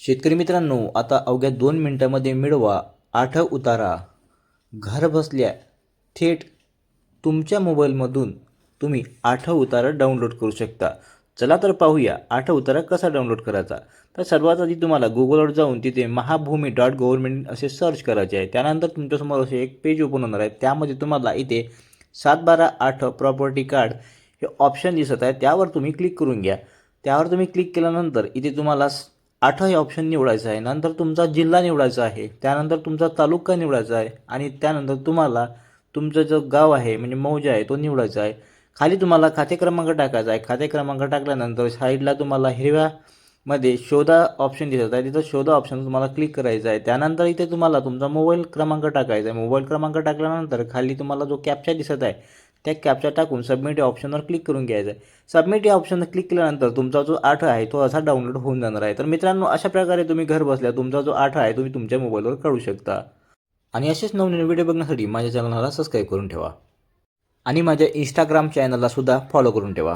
शेतकरी मित्रांनो, आता अवघ्या 2 मिनिटांमध्ये मिळवा 8 उतारा. घर बसल्या थेट तुमच्या मोबाईलमधून तुम्ही 8 उतारा डाउनलोड करू शकता. चला तर पाहूया 8 उतारा कसा डाउनलोड करायचा. तर सर्वात आधी तुम्हाला गुगलवर जाऊन तिथे महाभूमी.गव्हर्नमेंट असे सर्च करायचे आहे. त्यानंतर तुमच्यासमोर असे एक पेज ओपन होणार आहे. त्यामध्ये तुम्हाला इथे 7/12/8 प्रॉपर्टी कार्ड हे ऑप्शन दिसत आहे. त्यावर तुम्ही क्लिक करून घ्या. त्यावर तुम्ही क्लिक केल्यानंतर इथे तुम्हाला 8 हे ऑप्शन निवडायचं आहे. नंतर तुमचा जिल्हा निवडायचा आहे. त्यानंतर तुमचा तालुका निवडायचा आहे आणि त्यानंतर तुम्हाला तुमचं जो गाव आहे म्हणजे मौजा आहे तो निवडायचा आहे. खाली तुम्हाला खाते क्रमांक टाकायचा आहे. खाते क्रमांक टाकल्यानंतर साईडला तुम्हाला हिरव्यामध्ये शोधा ऑप्शन दिसत आहे. तिथं शोधा ऑप्शन तुम्हाला क्लिक करायचं आहे. त्यानंतर इथे तुम्हाला तुमचा मोबाईल क्रमांक टाकायचा आहे. मोबाईल क्रमांक टाकल्यानंतर खाली तुम्हाला जो कॅप्चा दिसत आहे त्या कॅप्चा टाकून सबमिट या ऑप्शनवर क्लिक करून घ्यायचं आहे. सबमिट या ऑप्शनवर क्लिक केल्यानंतर तुमचा जो 8 आहे तो असा डाउनलोड होऊन जाणार आहे. तर मित्रांनो, अशा प्रकारे तुम्ही घर बसल्या तुमचा जो 8 आहे तुम्ही तुमच्या मोबाईलवर काढू शकता. आणि असेच नवनवीन व्हिडिओ बघण्यासाठी माझ्या चॅनलला सबस्क्राईब करून ठेवा आणि माझ्या इंस्टाग्राम चॅनलला सुद्धा फॉलो करून ठेवा.